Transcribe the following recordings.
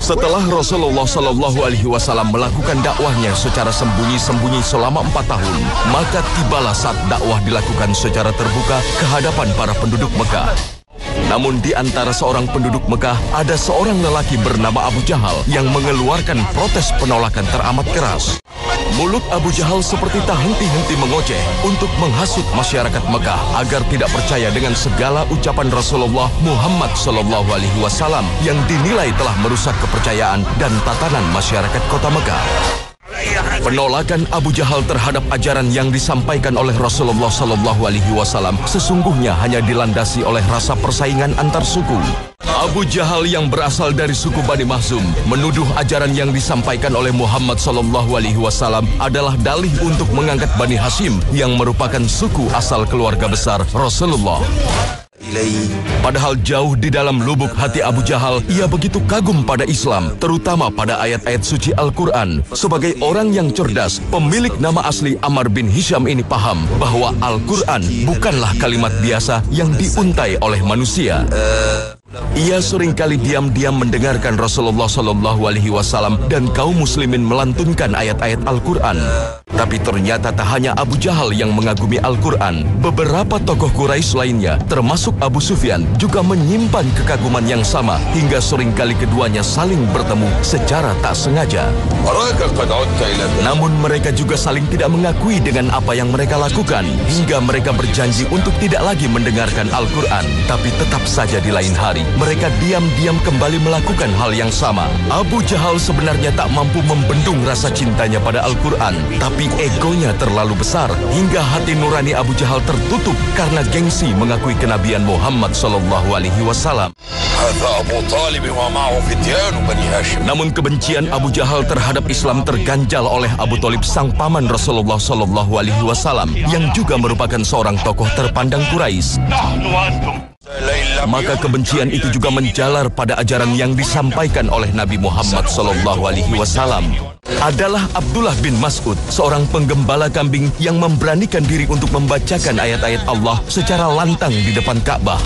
Setelah Rasulullah Shallallahu Alaihi Wasallam melakukan dakwahnya secara sembunyi-sembunyi selama 4 tahun, maka tibalah saat dakwah dilakukan secara terbuka ke hadapan para penduduk Mekah. Namun di antara seorang penduduk Mekah, ada seorang lelaki bernama Abu Jahal yang mengeluarkan protes penolakan teramat keras. Mulut Abu Jahal seperti tak henti-henti mengoceh untuk menghasut masyarakat Mekah agar tidak percaya dengan segala ucapan Rasulullah Muhammad Sallallahu Alaihi Wasallam yang dinilai telah merusak kepercayaan dan tatanan masyarakat kota Mekah. Penolakan Abu Jahal terhadap ajaran yang disampaikan oleh Rasulullah Sallallahu Alaihi Wasallam sesungguhnya hanya dilandasi oleh rasa persaingan antar suku. Abu Jahal yang berasal dari suku Bani Makhzum menuduh ajaran yang disampaikan oleh Muhammad Sallallahu Alaihi Wasallam adalah dalih untuk mengangkat Bani Hashim yang merupakan suku asal keluarga besar Rasulullah. Padahal jauh di dalam lubuk hati Abu Jahal, ia begitu kagum pada Islam, terutama pada ayat-ayat suci Al-Quran. Sebagai orang yang cerdas, pemilik nama asli Ammar bin Hisham ini paham bahwa Al-Quran bukanlah kalimat biasa yang diuntai oleh manusia. Ia seringkali diam-diam mendengarkan Rasulullah Shallallahu Alaihi Wasallam dan kaum muslimin melantunkan ayat-ayat Al-Quran. Tapi ternyata tak hanya Abu Jahal yang mengagumi Al-Quran. Beberapa tokoh Quraisy lainnya, termasuk Abu Sufyan, juga menyimpan kekaguman yang sama hingga seringkali keduanya saling bertemu secara tak sengaja. Namun mereka juga saling tidak mengakui dengan apa yang mereka lakukan, hingga mereka berjanji untuk tidak lagi mendengarkan Al-Quran. Tapi tetap saja di lain hari, mereka diam-diam kembali melakukan hal yang sama. Abu Jahal sebenarnya tak mampu membendung rasa cintanya pada Al-Quran, tapi egonya terlalu besar hingga hati nurani Abu Jahal tertutup karena gengsi mengakui kenabian Muhammad Sallallahu Alaihi Wasallam. Namun kebencian Abu Jahal terhadap Islam terganjal oleh Abu Thalib, sang paman Rasulullah Sallallahu Alaihi Wasallam, yang juga merupakan seorang tokoh terpandang Quraisy. Maka kebencian itu juga menjalar pada ajaran yang disampaikan oleh Nabi Muhammad Sallallahu Alaihi Wasallam. Adalah Abdullah bin Mas'ud, seorang penggembala kambing yang memberanikan diri untuk membacakan ayat-ayat Allah secara lantang di depan Ka'bah.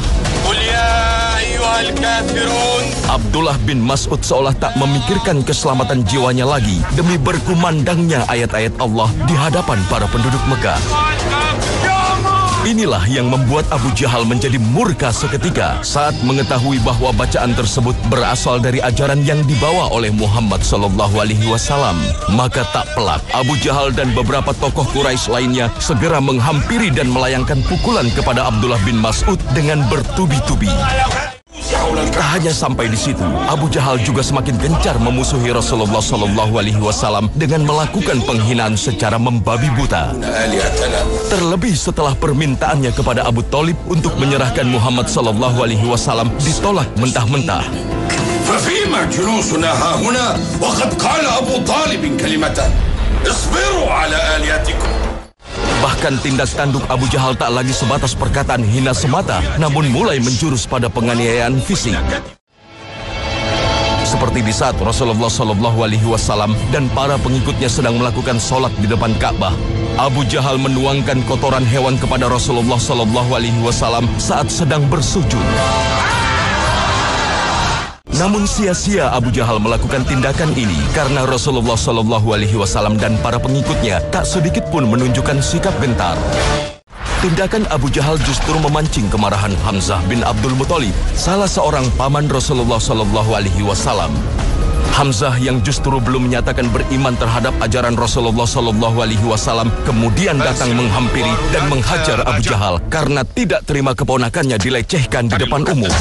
Abdullah bin Mas'ud seolah tak memikirkan keselamatan jiwanya lagi demi berkumandangnya ayat-ayat Allah di hadapan para penduduk Mekah. Inilah yang membuat Abu Jahal menjadi murka seketika saat mengetahui bahwa bacaan tersebut berasal dari ajaran yang dibawa oleh Muhammad Sallallahu Alaihi Wasallam. Maka tak pelak, Abu Jahal dan beberapa tokoh Quraisy lainnya segera menghampiri dan melayangkan pukulan kepada Abdullah bin Mas'ud dengan bertubi-tubi. Tak hanya sampai di situ, Abu Jahal juga semakin gencar memusuhi Rasulullah Sallallahu Alaihi Wasallam dengan melakukan penghinaan secara membabi buta. Terlebih setelah permintaannya kepada Abu Thalib untuk menyerahkan Muhammad Sallallahu Alaihi Wasallam ditolak mentah-mentah. ففيما جلوسنا ها هنا وقد قال أبو طالب كلمة اصبروا على آلهتكم. Bahkan tindak tanduk Abu Jahal tak lagi sebatas perkataan hina semata, namun mulai menjurus pada penganiayaan fisik. Seperti di saat Rasulullah Shallallahu Alaihi Wasallam dan para pengikutnya sedang melakukan sholat di depan Ka'bah, Abu Jahal menuangkan kotoran hewan kepada Rasulullah Shallallahu Alaihi Wasallam saat sedang bersujud. Namun sia-sia Abu Jahal melakukan tindakan ini karena Rasulullah Shallallahu Alaihi Wasallam dan para pengikutnya tak sedikit pun menunjukkan sikap gentar. Tindakan Abu Jahal justru memancing kemarahan Hamzah bin Abdul Muthalib, salah seorang paman Rasulullah Shallallahu Alaihi Wasallam. Hamzah yang justru belum menyatakan beriman terhadap ajaran Rasulullah Shallallahu Alaihi Wasallam kemudian datang menghampiri dan menghajar Abu Jahal karena tidak terima keponakannya dilecehkan di depan umum.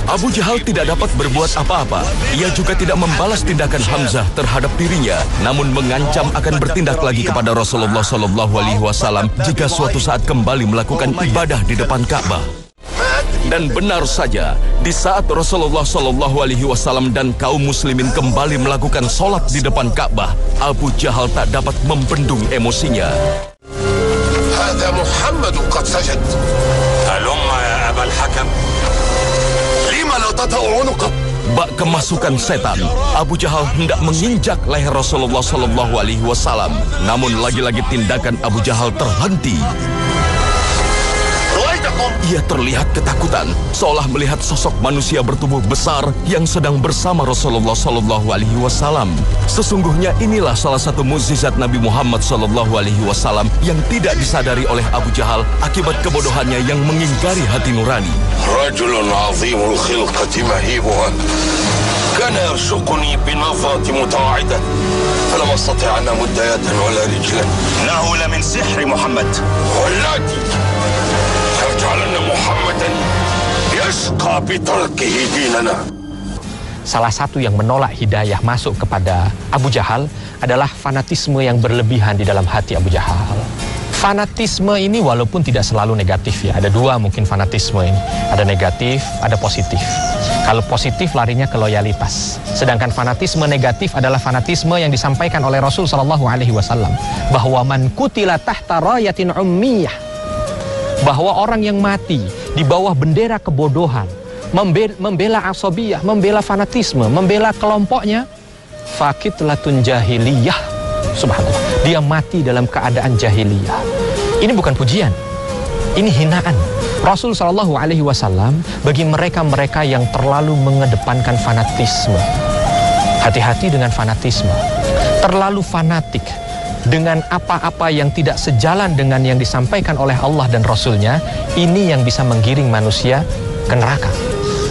Abu Jahal tidak dapat berbuat apa-apa. Ia juga tidak membalas tindakan Hamzah terhadap dirinya, namun mengancam akan bertindak lagi kepada Rasulullah Shallallahu Alaihi Wasallam jika suatu saat kembali melakukan ibadah di depan Ka'bah. Dan benar saja, di saat Rasulullah Shallallahu Alaihi Wasallam dan kaum muslimin kembali melakukan sholat di depan Ka'bah, Abu Jahal tak dapat membendung emosinya. هذا محمد قد سجد. هلم يا أبا الحكم. Bak kemasukan setan, Abu Jahal hendak menginjak leher Rasulullah Shallallahu Alaihi Wasallam. Namun lagi-lagi tindakan Abu Jahal terhenti. Ia terlihat ketakutan, seolah melihat sosok manusia bertubuh besar yang sedang bersama Rasulullah SAW. Sesungguhnya inilah salah satu mukjizat Nabi Muhammad SAW yang tidak disadari oleh Abu Jahal akibat kebodohannya yang mengingkari hati nurani. Rajulun azimul khilqati mahibuha. Kana yarsuquni binafati muta'aidah. فلم أستطع أن أمد يدا ولا رجلا. إنه لمن سحر محمد. واللاتي تجعلن محمدا يشقى بتركه ديننا. Salah satu yang menolak hidayah masuk kepada Abu Jahal adalah fanatisme yang berlebihan di dalam hati Abu Jahal. Fanatisme ini walaupun tidak selalu negatif ya, ada dua mungkin fanatisme ini. Ada negatif, ada positif. Kalau positif larinya ke loyalitas. Sedangkan fanatisme negatif adalah fanatisme yang disampaikan oleh Rasul SAW. Bahwa man kutila tahta rayatin ummiyah. Bahwa orang yang mati di bawah bendera kebodohan, membela asabiyah, membela fanatisme, membela kelompoknya, fakitlatun jahiliyah. Subhanallah, dia mati dalam keadaan jahiliyah. Ini bukan pujian, ini hinaan. Rasul SAW bagi mereka-mereka yang terlalu mengedepankan fanatisme. Hati-hati dengan fanatisme. Terlalu fanatik dengan apa-apa yang tidak sejalan dengan yang disampaikan oleh Allah dan Rasulnya, ini yang bisa menggiring manusia ke neraka.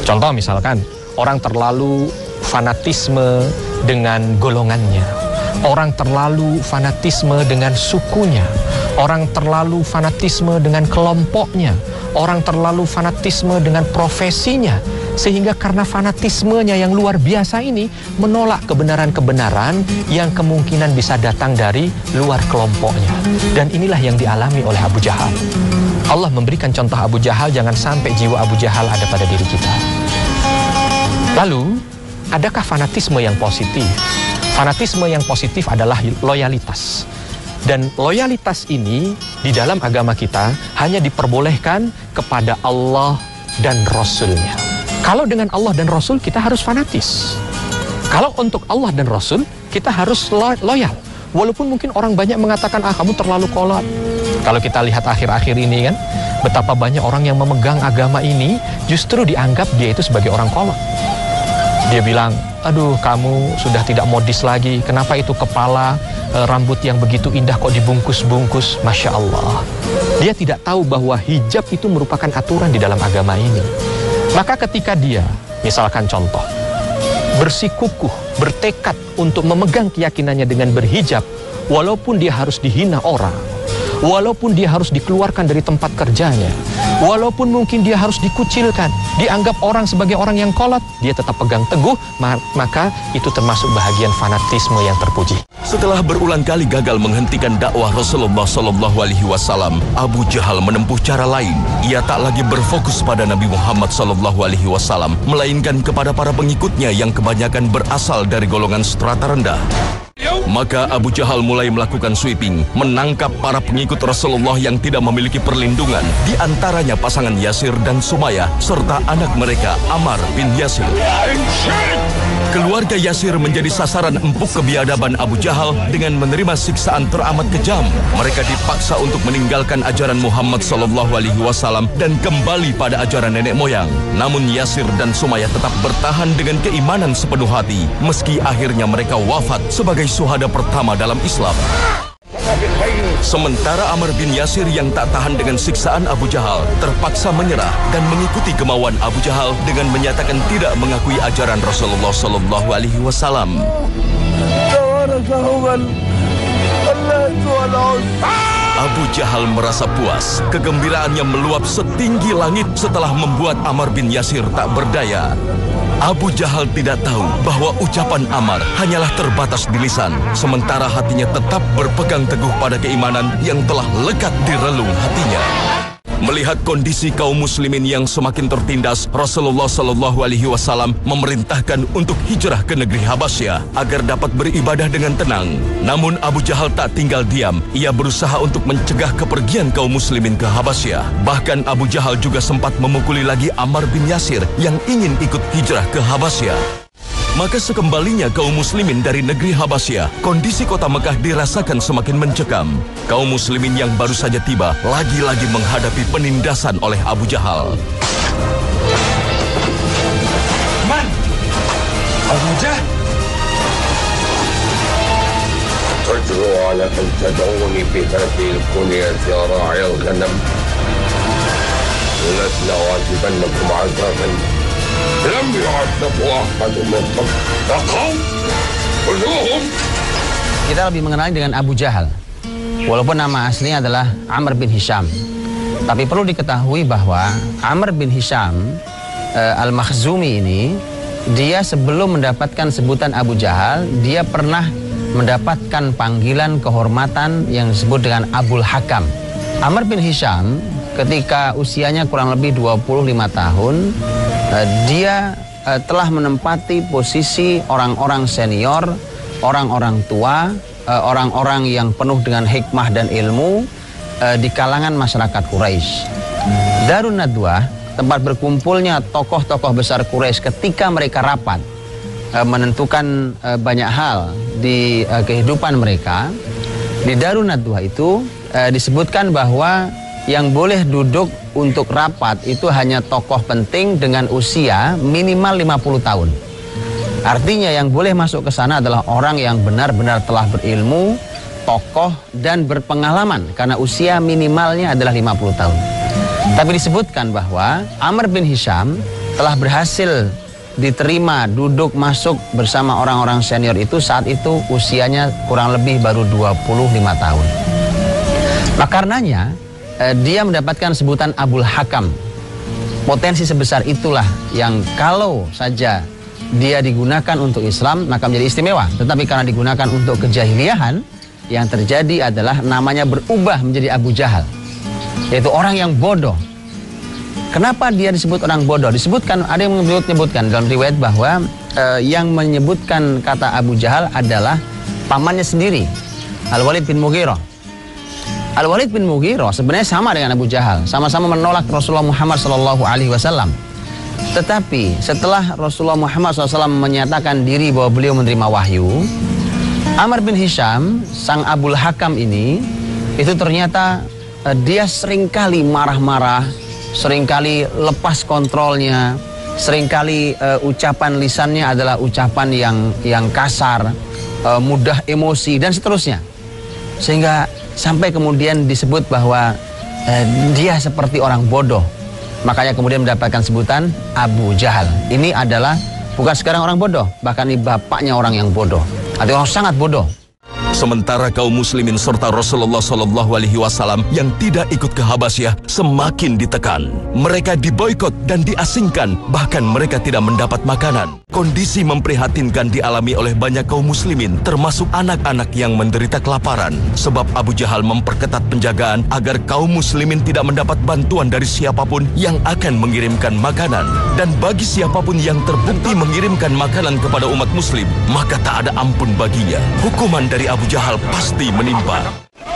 Contoh misalkan, orang terlalu fanatisme dengan golongannya. Orang terlalu fanatisme dengan sukunya. Orang terlalu fanatisme dengan kelompoknya. Orang terlalu fanatisme dengan profesinya. Sehingga karena fanatismenya yang luar biasa ini, menolak kebenaran-kebenaran yang kemungkinan bisa datang dari luar kelompoknya. Dan inilah yang dialami oleh Abu Jahal. Allah memberikan contoh Abu Jahal, jangan sampai jiwa Abu Jahal ada pada diri kita. Lalu, adakah fanatisme yang positif? Fanatisme yang positif adalah loyalitas. Dan loyalitas ini di dalam agama kita hanya diperbolehkan kepada Allah dan Rasulnya. Kalau dengan Allah dan Rasul kita harus fanatis. Kalau untuk Allah dan Rasul kita harus loyal. Walaupun mungkin orang banyak mengatakan, kamu terlalu kolot. Kalau kita lihat akhir-akhir ini kan, betapa banyak orang yang memegang agama ini justru dianggap dia itu sebagai orang kolot. Dia bilang, aduh kamu sudah tidak modis lagi, kenapa itu kepala rambut yang begitu indah kok dibungkus-bungkus. Masya Allah. Dia tidak tahu bahwa hijab itu merupakan aturan di dalam agama ini. Maka ketika dia, misalkan contoh, bersikukuh, bertekad untuk memegang keyakinannya dengan berhijab, walaupun dia harus dihina orang, walaupun dia harus dikeluarkan dari tempat kerjanya, walaupun mungkin dia harus dikucilkan, dianggap orang sebagai orang yang kolot, dia tetap pegang teguh, maka itu termasuk bahagian fanatisme yang terpuji. Setelah berulang kali gagal menghentikan dakwah Rasulullah SAW, Abu Jahal menempuh cara lain. Ia tak lagi berfokus pada Nabi Muhammad SAW, melainkan kepada para pengikutnya yang kebanyakan berasal dari golongan strata rendah. Maka Abu Jahal mulai melakukan sweeping, menangkap para pengikut Rasulullah yang tidak memiliki perlindungan, di antaranya pasangan Yasir dan Sumayyah, serta anak mereka Ammar bin Yasir. Keluarga Yasir menjadi sasaran empuk kebiadaban Abu Jahal dengan menerima siksaan teramat kejam. Mereka dipaksa untuk meninggalkan ajaran Muhammad SAW dan kembali pada ajaran nenek moyang. Namun Yasir dan Sumayyah tetap bertahan dengan keimanan sepenuh hati, meski akhirnya mereka wafat sebagai syuhada pertama dalam Islam. Sementara Ammar bin Yasir yang tak tahan dengan siksaan Abu Jahal terpaksa menyerah dan mengikuti kemauan Abu Jahal dengan menyatakan tidak mengakui ajaran Rasulullah SAW. Abu Jahal merasa puas. Kegembiraannya meluap setinggi langit setelah membuat Ammar bin Yasir tak berdaya. Abu Jahal tidak tahu bahwa ucapan Ammar hanyalah terbatas di lisan, sementara hatinya tetap berpegang teguh pada keimanan yang telah lekat di relung hatinya. Melihat kondisi kaum muslimin yang semakin tertindas, Rasulullah SAW memerintahkan untuk hijrah ke negeri Habasyah agar dapat beribadah dengan tenang. Namun Abu Jahal tak tinggal diam. Ia berusaha untuk mencegah kepergian kaum muslimin ke Habasyah. Bahkan Abu Jahal juga sempat memukuli lagi Ammar bin Yasir yang ingin ikut hijrah ke Habasyah. Maka sekembalinya kaum muslimin dari negeri Habasyah, kondisi kota Mekah dirasakan semakin mencekam. Kaum muslimin yang baru saja tiba lagi-lagi menghadapi penindasan oleh Abu Jahal. من؟ أبو جهل؟ تجرؤ على أن تدعوني بهذه الكنية يا راعي الغنم؟ لأعذبنكم عذابا لم يعذبه أحد من قبل. يا قوم كلهم. Kita lebih mengenali dengan Abu Jahal. Walaupun nama aslinya adalah Amr bin Hisham. Tapi perlu diketahui bahwa Amr bin Hisham Al-Makhzumi ini, dia sebelum mendapatkan sebutan Abu Jahal, dia pernah mendapatkan panggilan kehormatan yang disebut dengan Abul Hakam. Amr bin Hisham ketika usianya kurang lebih 25 tahun, dia telah menempati posisi orang-orang senior, orang-orang tua, orang-orang yang penuh dengan hikmah dan ilmu di kalangan masyarakat Quraisy. Darun Nadwah, tempat berkumpulnya tokoh-tokoh besar Quraisy ketika mereka rapat menentukan banyak hal di kehidupan mereka. Di Darun Nadwah itu disebutkan bahwa yang boleh duduk untuk rapat itu hanya tokoh penting dengan usia minimal 50 tahun. Artinya yang boleh masuk ke sana adalah orang yang benar-benar telah berilmu, tokoh dan berpengalaman, karena usia minimalnya adalah 50 tahun. Tapi disebutkan bahwa Amr bin Hisham telah berhasil diterima duduk masuk bersama orang-orang senior itu saat itu usianya kurang lebih baru 25 tahun. Nah karenanya dia mendapatkan sebutan Abul Hakam. Potensi sebesar itulah yang kalau saja dia digunakan untuk Islam maka menjadi istimewa. Tetapi karena digunakan untuk kejahiliahan, yang terjadi adalah namanya berubah menjadi Abu Jahal, yaitu orang yang bodoh. Kenapa dia disebut orang bodoh? Disebutkan, ada yang menyebutkan dalam riwayat bahwa yang menyebutkan kata Abu Jahal adalah pamannya sendiri, Al-Walid bin Mughirah. Al-Walid bin Mughirah sebenarnya sama dengan Abu Jahal, sama-sama menolak Rasulullah Muhammad SAW. Tetapi setelah Rasulullah Muhammad SAW menyatakan diri bahwa beliau menerima wahyu, Amr bin Hisham, sang Abul Hakam ini, itu ternyata dia seringkali marah-marah, seringkali lepas kontrolnya, seringkali ucapan lisannya adalah ucapan yang kasar, mudah emosi dan seterusnya. Sehingga sampai kemudian disebut bahwa dia seperti orang bodoh. Makanya kemudian mendapatkan sebutan Abu Jahal. Ini adalah bukan sekarang orang bodoh, bahkan ini bapaknya orang yang bodoh. Artinya orang sangat bodoh. Sementara kaum muslimin serta Rasulullah SAW yang tidak ikut ke Habasyah semakin ditekan. Mereka diboikot dan diasingkan, bahkan mereka tidak mendapat makanan. Kondisi memprihatinkan dialami oleh banyak kaum muslimin, termasuk anak-anak yang menderita kelaparan. Sebab Abu Jahal memperketat penjagaan agar kaum muslimin tidak mendapat bantuan dari siapapun yang akan mengirimkan makanan. Dan bagi siapapun yang terbukti mengirimkan makanan kepada umat muslim, maka tak ada ampun baginya. Hukuman dari Abu Jahal pasti menimpa.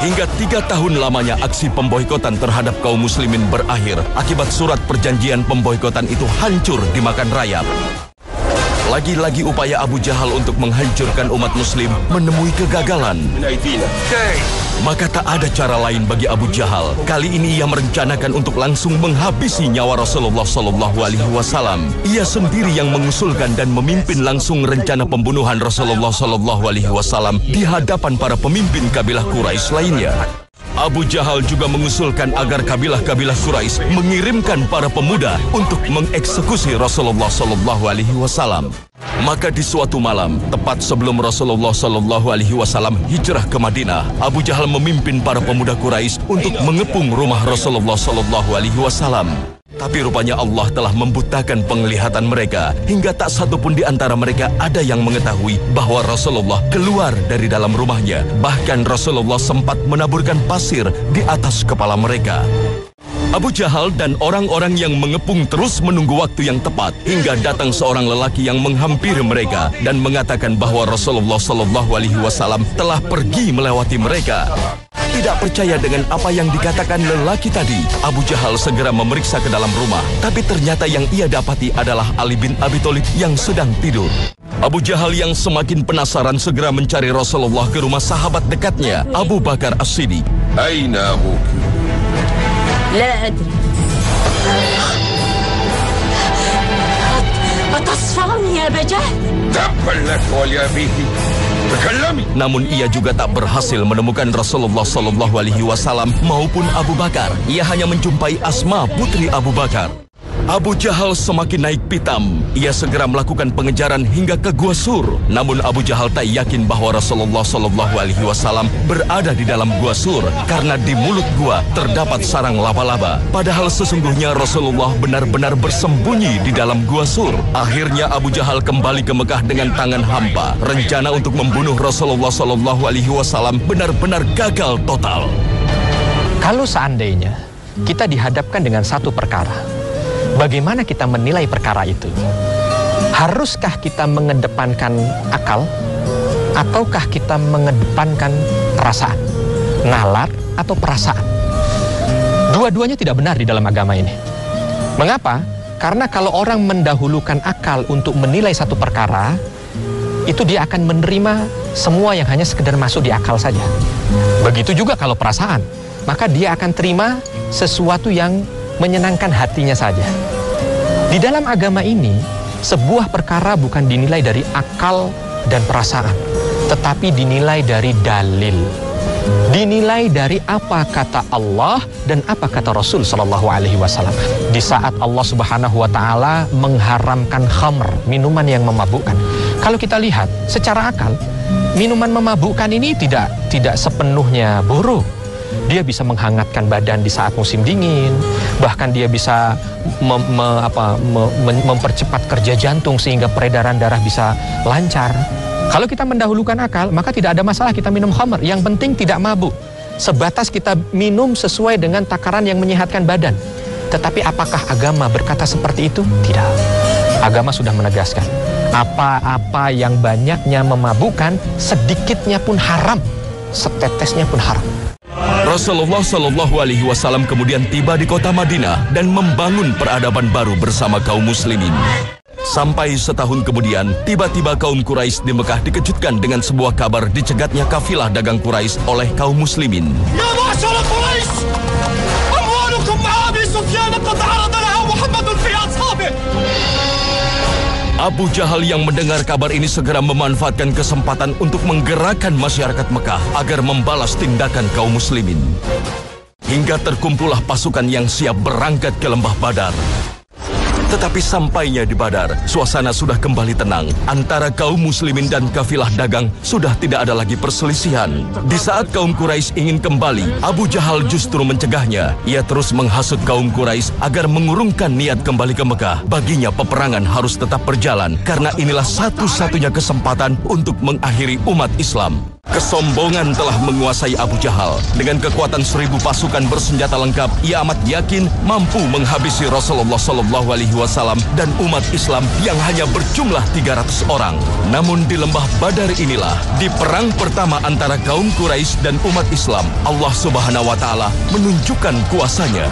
Hingga 3 tahun lamanya aksi pemboikotan terhadap kaum muslimin berakhir akibat surat perjanjian pemboikotan itu hancur dimakan rayap. Lagi-lagi upaya Abu Jahal untuk menghancurkan umat muslim menemui kegagalan. Maka tak ada cara lain bagi Abu Jahal. Kali ini ia merencanakan untuk langsung menghabisi nyawa Rasulullah SAW. Ia sendiri yang mengusulkan dan memimpin langsung rencana pembunuhan Rasulullah SAW di hadapan para pemimpin kabilah Quraisy lainnya. Abu Jahal juga mengusulkan agar kabilah-kabilah Quraisy mengirimkan para pemuda untuk mengeksekusi Rasulullah SAW. Maka di suatu malam, tepat sebelum Rasulullah SAW hijrah ke Madinah, Abu Jahal memimpin para pemuda Quraisy untuk mengepung rumah Rasulullah SAW. Tapi rupanya Allah telah membutakan penglihatan mereka, hingga tak satu pun di antara mereka ada yang mengetahui bahwa Rasulullah keluar dari dalam rumahnya. Bahkan Rasulullah sempat menaburkan pasir di atas kepala mereka. Abu Jahal dan orang-orang yang mengepung terus menunggu waktu yang tepat, hingga datang seorang lelaki yang menghampiri mereka dan mengatakan bahwa Rasulullah SAW telah pergi melewati mereka. Tidak percaya dengan apa yang dikatakan lelaki tadi, Abu Jahal segera memeriksa ke dalam rumah. Tapi ternyata yang ia dapati adalah Ali bin Abi Thalib yang sedang tidur. Abu Jahal yang semakin penasaran segera mencari Rasulullah ke rumah sahabat dekatnya, Abu Bakar As-Siddiq. Aina abuk? لا أدري أتصفعني يا أبا جهل تبا لك ولأبيه. تكلمي. Namun ia juga tak berhasil menemukan Rasulullah Sallallahu Alaihi Wasallam maupun Abu Bakar. Ia hanya menjumpai Asma, putri Abu Bakar. Abu Jahal semakin naik pitam. Ia segera melakukan pengejaran hingga ke Gua Sur. Namun Abu Jahal tak yakin bahwa Rasulullah Sallallahu Alaihi Wasallam berada di dalam Gua Sur karena di mulut gua terdapat sarang laba-laba. Padahal sesungguhnya Rasulullah benar-benar bersembunyi di dalam Gua Sur. Akhirnya Abu Jahal kembali ke Mekah dengan tangan hampa. Rencana untuk membunuh Rasulullah Sallallahu Alaihi Wasallam benar-benar gagal total. Kalau seandainya kita dihadapkan dengan satu perkara, bagaimana kita menilai perkara itu? Haruskah kita mengedepankan akal? Ataukah kita mengedepankan perasaan? Nalar atau perasaan? Dua-duanya tidak benar di dalam agama ini. Mengapa? Karena kalau orang mendahulukan akal untuk menilai satu perkara, itu dia akan menerima semua yang hanya sekedar masuk di akal saja. Begitu juga kalau perasaan, maka dia akan terima sesuatu yang menyenangkan hatinya saja. Di dalam agama ini, sebuah perkara bukan dinilai dari akal dan perasaan, tetapi dinilai dari dalil. Dinilai dari apa kata Allah dan apa kata Rasul Sallallahu Alaihi Wasallam. Di saat Allah Subhanahu Wa Taala mengharamkan khamr, minuman yang memabukkan. Kalau kita lihat secara akal, minuman memabukkan ini tidak sepenuhnya buruk. Dia bisa menghangatkan badan di saat musim dingin, bahkan dia bisa mempercepat kerja jantung sehingga peredaran darah bisa lancar. Kalau kita mendahulukan akal, maka tidak ada masalah kita minum khamr. Yang penting tidak mabuk. Sebatas kita minum sesuai dengan takaran yang menyehatkan badan. Tetapi apakah agama berkata seperti itu? Tidak. Agama sudah menegaskan, apa-apa yang banyaknya memabukkan, sedikitnya pun haram, setetesnya pun haram. Rasulullah Sallallahu Alaihi Wasallam kemudian tiba di kota Madinah dan membangun peradaban baru bersama kaum muslimin. Sampai setahun kemudian, tiba-tiba kaum Quraisy di Mekah dikejutkan dengan sebuah kabar dicegatnya kafilah dagang Quraisy oleh kaum muslimin. Ya ma'asyara Quraisy, amwalukum ma'abi Sufyan qad arada laha Muhammadun fi ashabih. Abu Jahal yang mendengar kabar ini segera memanfaatkan kesempatan untuk menggerakkan masyarakat Mekah agar membalas tindakan kaum muslimin. Hingga terkumpullah pasukan yang siap berangkat ke lembah Badar. Tetapi sampainya di Badar, suasana sudah kembali tenang. Antara kaum muslimin dan kafilah dagang sudah tidak ada lagi perselisihan. Di saat kaum Quraisy ingin kembali, Abu Jahal justru mencegahnya. Ia terus menghasut kaum Quraisy agar mengurungkan niat kembali ke Mekah. Baginya peperangan harus tetap berjalan, karena inilah satu-satunya kesempatan untuk mengakhiri umat Islam. Kesombongan telah menguasai Abu Jahal. Dengan kekuatan 1000 pasukan bersenjata lengkap, ia amat yakin mampu menghabisi Rasulullah Sallallahu Alaihi Wasallam dan umat Islam yang hanya berjumlah 300 orang. Namun di lembah Badar inilah, di perang pertama antara kaum Quraisy dan umat Islam, Allah Subhanahu Wa Taala menunjukkan kuasanya.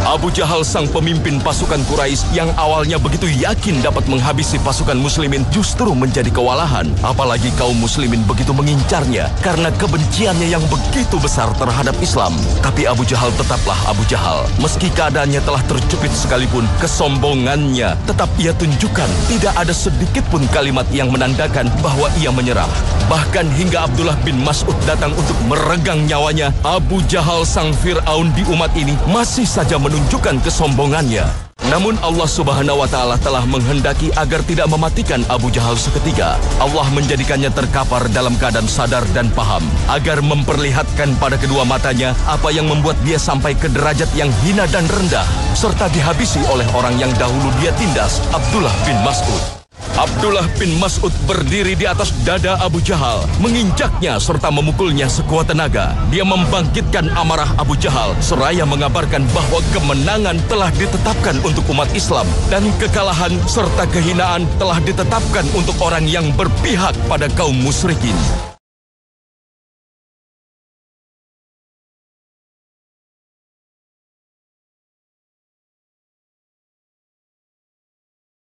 Abu Jahal, sang pemimpin pasukan Quraisy yang awalnya begitu yakin dapat menghabisi pasukan muslimin, justru menjadi kewalahan. Apalagi kaum muslimin begitu mengincarnya karena kebenciannya yang begitu besar terhadap Islam. Tapi Abu Jahal tetaplah Abu Jahal. Meski keadaannya telah terjepit sekalipun, kesombongannya tetap ia tunjukkan. Tidak ada sedikit pun kalimat yang menandakan bahwa ia menyerah. Bahkan hingga Abdullah bin Mas'ud datang untuk meregang nyawanya, Abu Jahal, sang Fir'aun di umat ini, masih saja menunjukkan kesombongannya. Namun Allah Subhanahu Wa Taala telah menghendaki agar tidak mematikan Abu Jahal seketika. Allah menjadikannya terkapar dalam keadaan sadar dan paham, agar memperlihatkan pada kedua matanya apa yang membuat dia sampai ke derajat yang hina dan rendah, serta dihabisi oleh orang yang dahulu dia tindas, Abdullah bin Mas'ud. Abdullah bin Mas'ud berdiri di atas dada Abu Jahal, menginjaknya serta memukulnya sekuat tenaga. Dia membangkitkan amarah Abu Jahal, seraya mengabarkan bahwa kemenangan telah ditetapkan untuk umat Islam dan kekalahan serta kehinaan telah ditetapkan untuk orang yang berpihak pada kaum musyrikin.